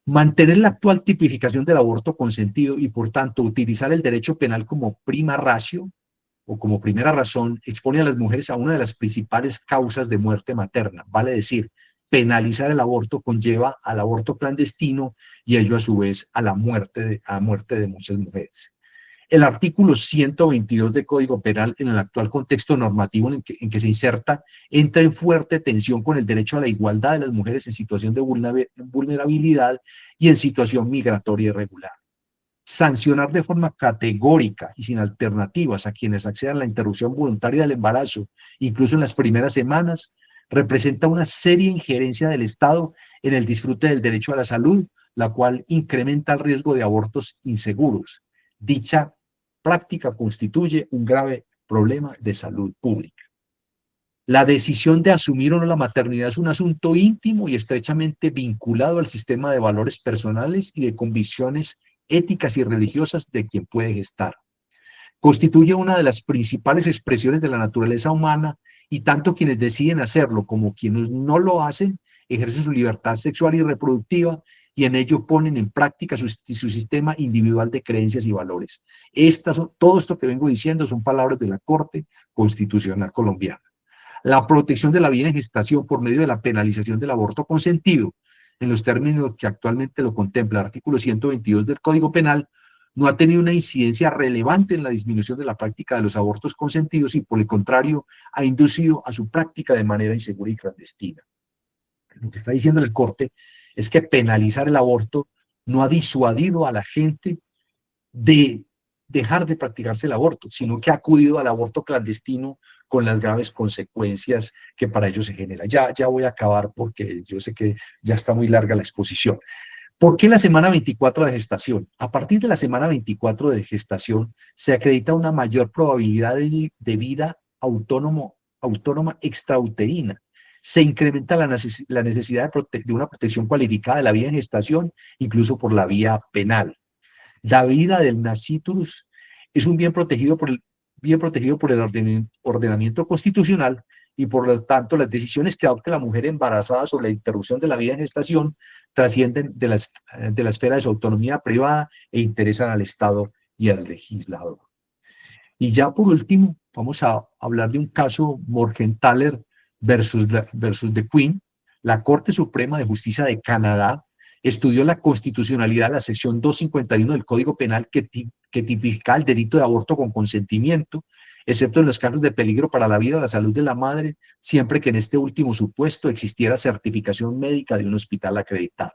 Mantener la actual tipificación del aborto consentido y, por tanto, utilizar el derecho penal como prima ratio o como primera razón expone a las mujeres a una de las principales causas de muerte materna. Vale decir, penalizar el aborto conlleva al aborto clandestino y ello a su vez a la muerte de muchas mujeres. El artículo 122 del Código Penal, en el actual contexto normativo en que se inserta, entra en fuerte tensión con el derecho a la igualdad de las mujeres en situación de vulnerabilidad y en situación migratoria irregular. Sancionar de forma categórica y sin alternativas a quienes accedan a la interrupción voluntaria del embarazo, incluso en las primeras semanas, representa una seria injerencia del Estado en el disfrute del derecho a la salud, la cual incrementa el riesgo de abortos inseguros. Dicha práctica constituye un grave problema de salud pública. La decisión de asumir o no la maternidad es un asunto íntimo y estrechamente vinculado al sistema de valores personales y de convicciones éticas y religiosas de quien puede gestar. Constituye una de las principales expresiones de la naturaleza humana y tanto quienes deciden hacerlo como quienes no lo hacen ejercen su libertad sexual y reproductiva y en ello ponen en práctica su sistema individual de creencias y valores. Todo esto que vengo diciendo son palabras de la Corte Constitucional colombiana. La protección de la vida en gestación por medio de la penalización del aborto consentido, en los términos que actualmente lo contempla el artículo 122 del Código Penal, no ha tenido una incidencia relevante en la disminución de la práctica de los abortos consentidos y, por el contrario, ha inducido a su práctica de manera insegura y clandestina. Lo que está diciendo el Corte es que penalizar el aborto no ha disuadido a la gente de dejar de practicarse el aborto, sino que ha acudido al aborto clandestino con las graves consecuencias que para ello se genera. Ya voy a acabar porque yo sé que ya está muy larga la exposición. ¿Por qué la semana 24 de gestación? A partir de la semana 24 de gestación se acredita una mayor probabilidad de vida autónoma extrauterina. Se incrementa la necesidad de una protección cualificada de la vida en gestación, incluso por la vía penal. La vida del nasciturus es un bien protegido bien protegido por el ordenamiento constitucional y por lo tanto las decisiones que adopte la mujer embarazada sobre la interrupción de la vida en gestación trascienden de la esfera de su autonomía privada e interesan al Estado y al legislador. Y ya por último, vamos a hablar de un caso Morgenthaler versus The Queen. La Corte Suprema de Justicia de Canadá estudió la constitucionalidad de la sección 251 del Código Penal que tipifica el delito de aborto con consentimiento, excepto en los casos de peligro para la vida o la salud de la madre, siempre que en este último supuesto existiera certificación médica de un hospital acreditado.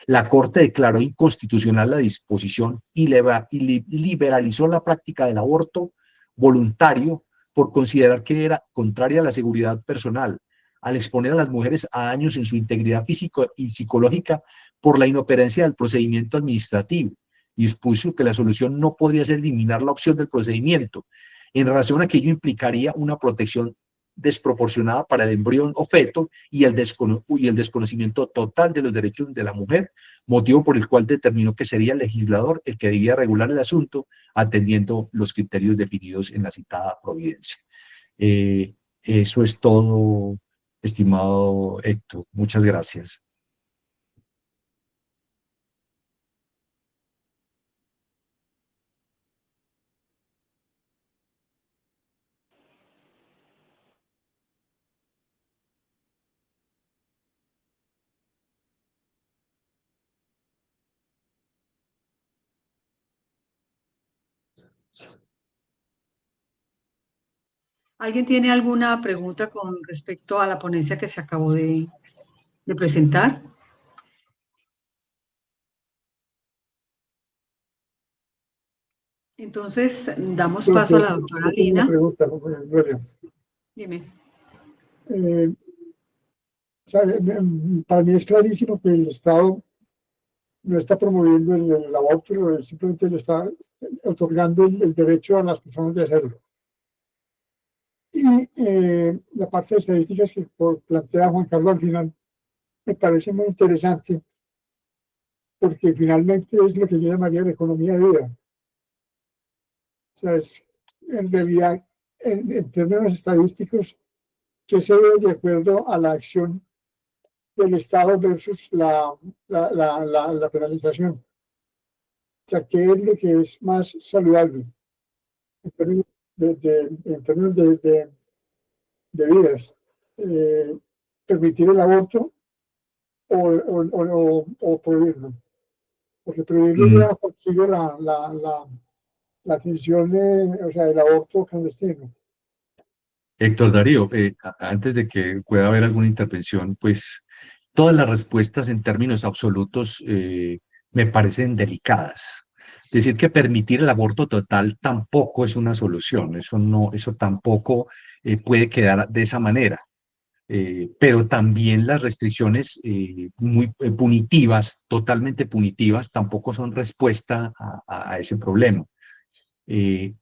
La Corte declaró inconstitucional la disposición y liberalizó la práctica del aborto voluntario por considerar que era contraria a la seguridad personal, al exponer a las mujeres a daños en su integridad física y psicológica por la inoperancia del procedimiento administrativo, y expuso que la solución no podría ser eliminar la opción del procedimiento, en razón a que ello implicaría una protección desproporcionada para el embrión o feto y el desconocimiento total de los derechos de la mujer, motivo por el cual determinó que sería el legislador el que debía regular el asunto atendiendo los criterios definidos en la citada providencia. Eso es todo, estimado Héctor. Muchas gracias. ¿Alguien tiene alguna pregunta con respecto a la ponencia que se acabó de presentar? Entonces, damos paso a la doctora Yo tengo una Lina. pregunta, Gloria. Dime. Para mí es clarísimo que el Estado no está promoviendo el aborto, pero simplemente le está otorgando el derecho a las personas de hacerlo. Y la parte de estadísticas que plantea Juan Carlos al final me parece muy interesante, porque finalmente es lo que yo llamaría la economía de vida. O sea, es en realidad, en términos estadísticos, que se ve de acuerdo a la acción del Estado versus la penalización. O sea, ¿qué es lo que es más saludable en términos de vidas? ¿Permitir el aborto o prohibirlo? Porque prohibirlo ya consigue la atención, o sea, el aborto clandestino. Héctor Darío, antes de que pueda haber alguna intervención, pues todas las respuestas en términos absolutos me parecen delicadas. Decir que permitir el aborto total tampoco es una solución, eso tampoco puede quedar de esa manera. Pero también las restricciones muy punitivas, totalmente punitivas, tampoco son respuesta a ese problema.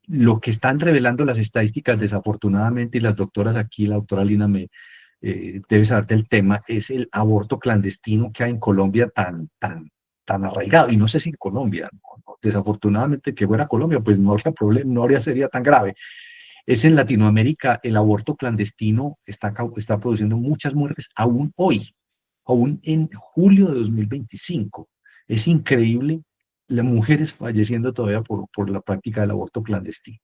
Lo que están revelando las estadísticas, desafortunadamente, y las doctoras aquí, la doctora Lina debe saber del tema, es el aborto clandestino que hay en Colombia tan arraigado, y no sé si en Colombia, desafortunadamente que fuera Colombia, pues no habría problema, no sería tan grave. Es en Latinoamérica, el aborto clandestino está produciendo muchas muertes aún hoy, aún en julio de 2025. Es increíble las mujeres falleciendo todavía por la práctica del aborto clandestino.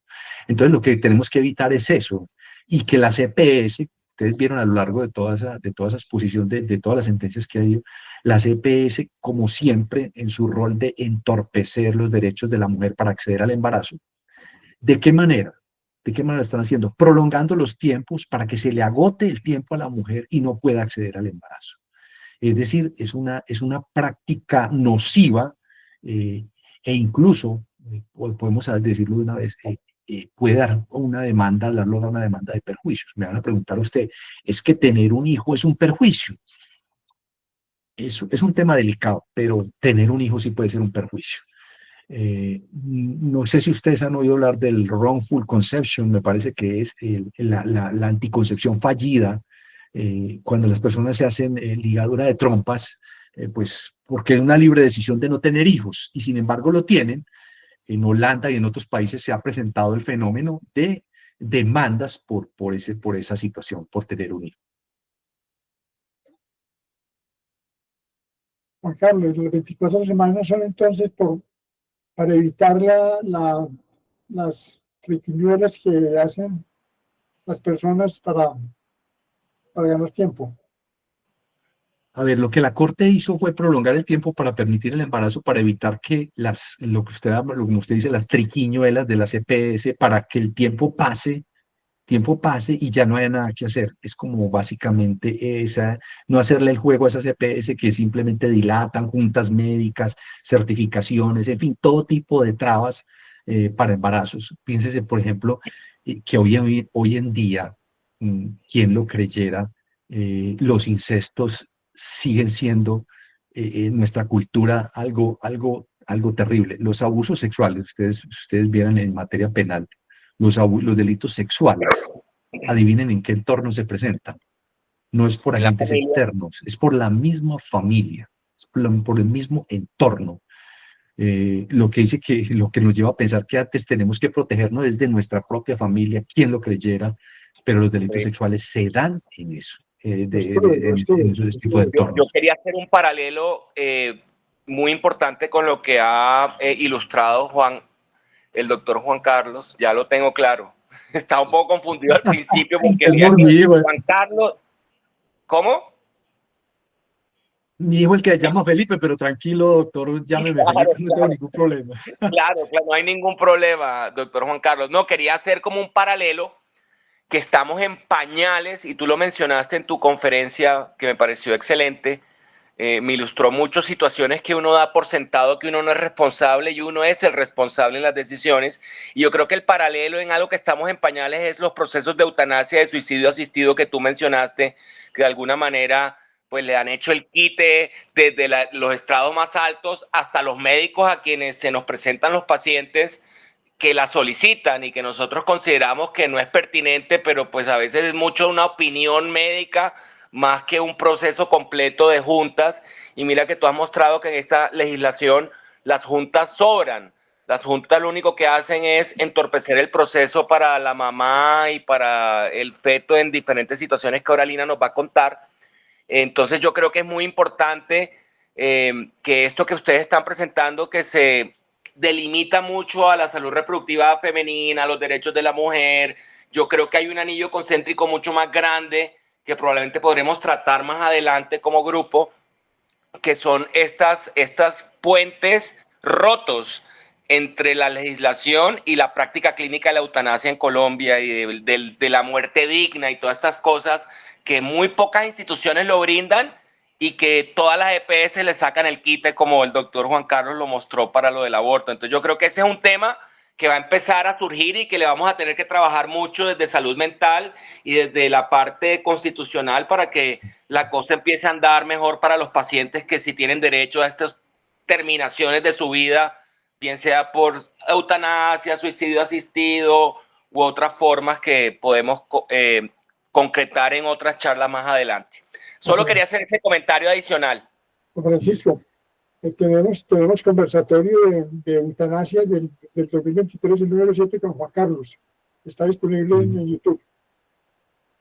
Entonces lo que tenemos que evitar es eso, y que la CPS, ustedes vieron a lo largo de toda esa exposición de todas las sentencias que ha habido, la CPS, como siempre, en su rol de entorpecer los derechos de la mujer para acceder al embarazo. ¿De qué manera? ¿De qué manera están haciendo? Prolongando los tiempos para que se le agote el tiempo a la mujer y no pueda acceder al embarazo. Es decir, es una práctica nociva e incluso, podemos decirlo de una vez, puede dar una demanda, darlo a una demanda de perjuicios. Me van a preguntar a usted, ¿es que tener un hijo es un perjuicio? Es un tema delicado, pero tener un hijo sí puede ser un perjuicio. No sé si ustedes han oído hablar del wrongful conception, me parece que es la anticoncepción fallida, cuando las personas se hacen ligadura de trompas, pues porque es una libre decisión de no tener hijos y sin embargo lo tienen, en Holanda y en otros países se ha presentado el fenómeno de demandas por esa situación, por tener un hijo. Juan Carlos, las 24 semanas son entonces para evitar las triquiñuelas que hacen las personas para ganar tiempo. A ver, lo que la Corte hizo fue prolongar el tiempo para permitir el embarazo, para evitar que lo que usted dice, las triquiñuelas de las EPS, para que el tiempo pase y ya no haya nada que hacer. Es como básicamente no hacerle el juego a esas EPS que simplemente dilatan juntas médicas, certificaciones, en fin, todo tipo de trabas para embarazos. Piénsese, por ejemplo, que hoy en día, quien lo creyera, los incestos siguen siendo en nuestra cultura algo terrible. Los abusos sexuales, ustedes vieran en materia penal, los delitos sexuales, adivinen en qué entorno se presentan. No es por En la agentes familia. externos, es por la misma familia, es por el mismo entorno. Lo que nos lleva a pensar que antes tenemos que protegernos desde nuestra propia familia, quien lo creyera, pero los delitos Sí. sexuales se dan en eso, en ese tipo de Yo entornos. quería hacer un paralelo muy importante con lo que ha ilustrado el doctor Juan Carlos. Ya lo tengo claro. Estaba un poco confundido al principio porque Es había por que mi hijo, Juan Carlos. ¿Cómo? mi hijo el que se llama Felipe, pero tranquilo, doctor, llámeme Felipe, no tengo ningún problema. Claro, no hay ningún problema, doctor Juan Carlos. No, quería hacer como un paralelo que estamos en pañales, y tú lo mencionaste en tu conferencia, que me pareció excelente. Me ilustró mucho situaciones que uno da por sentado que uno no es responsable y uno es el responsable en las decisiones. Y yo creo que el paralelo en algo que estamos en pañales es los procesos de eutanasia, de suicidio asistido que tú mencionaste, que de alguna manera pues le han hecho el quite desde los estrados más altos hasta los médicos a quienes se nos presentan los pacientes que la solicitan y que nosotros consideramos que no es pertinente, pero pues a veces es mucho una opinión médica más que un proceso completo de juntas. Y mira que tú has mostrado que en esta legislación las juntas sobran. Las juntas lo único que hacen es entorpecer el proceso para la mamá y para el feto en diferentes situaciones que ahora Lina nos va a contar. Entonces yo creo que es muy importante que esto que ustedes están presentando, que se delimita mucho a la salud reproductiva femenina, a los derechos de la mujer. Yo creo que hay un anillo concéntrico mucho más grande que probablemente podremos tratar más adelante como grupo, que son estas puentes rotos entre la legislación y la práctica clínica de la eutanasia en Colombia y de la muerte digna y todas estas cosas que muy pocas instituciones lo brindan y que todas las EPS le sacan el quite, como el doctor Juan Carlos lo mostró para lo del aborto. Entonces yo creo que ese es un tema que va a empezar a surgir y que le vamos a tener que trabajar mucho desde salud mental y desde la parte constitucional para que la cosa empiece a andar mejor para los pacientes que sí tienen derecho a estas terminaciones de su vida, bien sea por eutanasia, suicidio asistido u otras formas que podemos concretar en otras charlas más adelante. Solo quería hacer ese comentario adicional. Francisco, tenemos conversatorio de eutanasia del 2023, el número 7 con Juan Carlos. Está disponible en YouTube.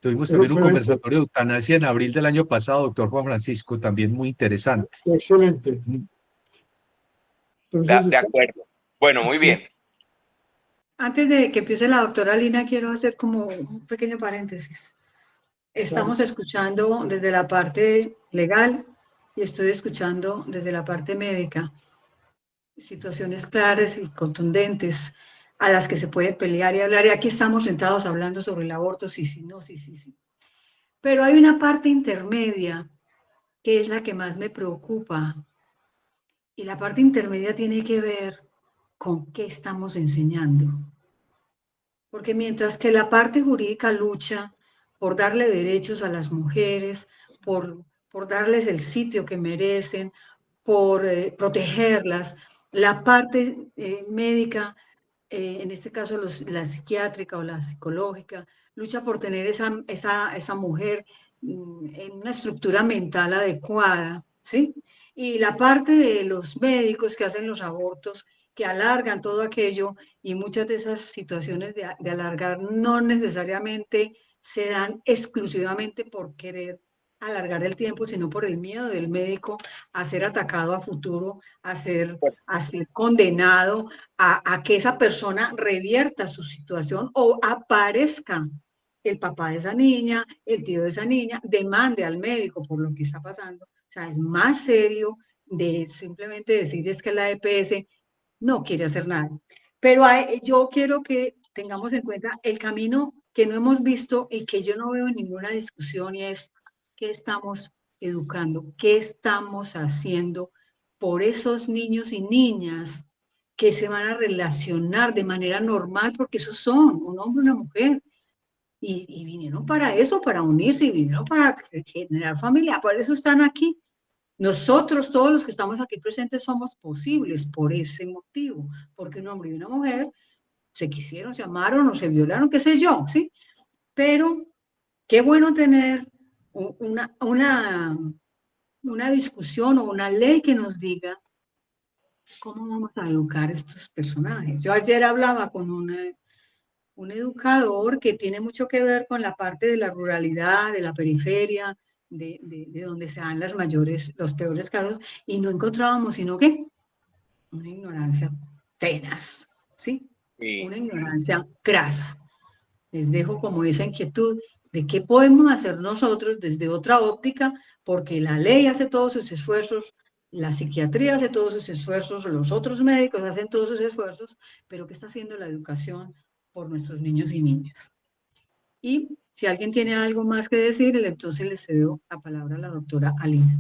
Tuvimos también un conversatorio de eutanasia en abril del año pasado, doctor Juan Francisco, también muy interesante. Excelente. Entonces, de acuerdo. Bueno, muy bien. Antes de que empiece la doctora Lina, quiero hacer como un pequeño paréntesis. Estamos escuchando desde la parte legal y estoy escuchando desde la parte médica situaciones claras y contundentes a las que se puede pelear y hablar. Y aquí estamos sentados hablando sobre el aborto, sí, sí, no, sí, sí, sí. Pero hay una parte intermedia que es la que más me preocupa. Y la parte intermedia tiene que ver con qué estamos enseñando. Porque mientras que la parte jurídica lucha por darle derechos a las mujeres, por darles el sitio que merecen, por protegerlas, la parte médica, en este caso la psiquiátrica o la psicológica, lucha por tener esa mujer en una estructura mental adecuada, ¿sí? Y la parte de los médicos que hacen los abortos que alargan todo aquello, y muchas de esas situaciones de alargar no necesariamente se dan exclusivamente por querer alargar el tiempo, sino por el miedo del médico a ser atacado a futuro, a ser condenado, a que esa persona revierta su situación o aparezca el papá de esa niña, el tío de esa niña, demande al médico por lo que está pasando. O sea, es más serio de simplemente decir es que la EPS no quiere hacer nada. Pero yo quiero que tengamos en cuenta el camino que no hemos visto y que yo no veo en ninguna discusión, y es qué estamos educando, qué estamos haciendo por esos niños y niñas que se van a relacionar de manera normal, porque esos son un hombre y una mujer. Y vinieron para eso, para unirse, y vinieron para generar familia. Por eso están aquí. Nosotros, todos los que estamos aquí presentes, somos posibles por ese motivo, porque un hombre y una mujer se quisieron, se amaron o se violaron, qué sé yo, ¿sí? Pero qué bueno tener una discusión o una ley que nos diga cómo vamos a educar a estos personajes. Yo ayer hablaba con un educador que tiene mucho que ver con la parte de la ruralidad, de la periferia, de donde se dan los peores casos, y no encontrábamos sino que una ignorancia tenaz, ¿sí? Sí. Una ignorancia crasa. Les dejo como esa inquietud de qué podemos hacer nosotros desde otra óptica, porque la ley hace todos sus esfuerzos, la psiquiatría hace todos sus esfuerzos, los otros médicos hacen todos sus esfuerzos, pero ¿qué está haciendo la educación por nuestros niños y niñas? Y si alguien tiene algo más que decir, entonces le cedo la palabra a la doctora Alina.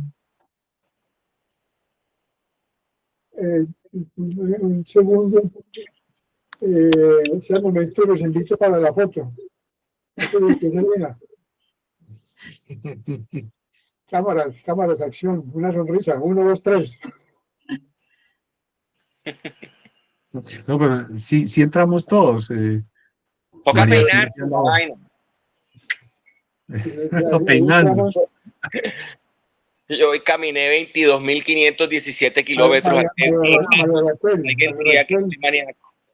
Un segundo. Es el momento, los invito para la foto. Cámaras, acción, una sonrisa, 1, 2, 3. No, pero sí, sí entramos todos. Toca María peinar Silvia, la no. vaina. Peinando. Yo hoy caminé 22.517 kilómetros.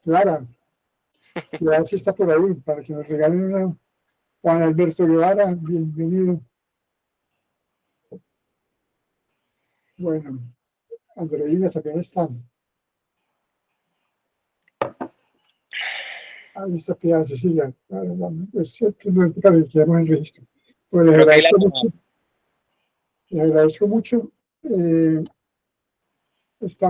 Clara, Clara sí está por ahí, para que nos regalen una. Juan Alberto Guevara, bienvenido. Bueno, Andreina también está. Ahí está Piedad Cecilia. Es cierto, no para que quedemos en registro. Pues les agradezco mucho. Les agradezco mucho. Está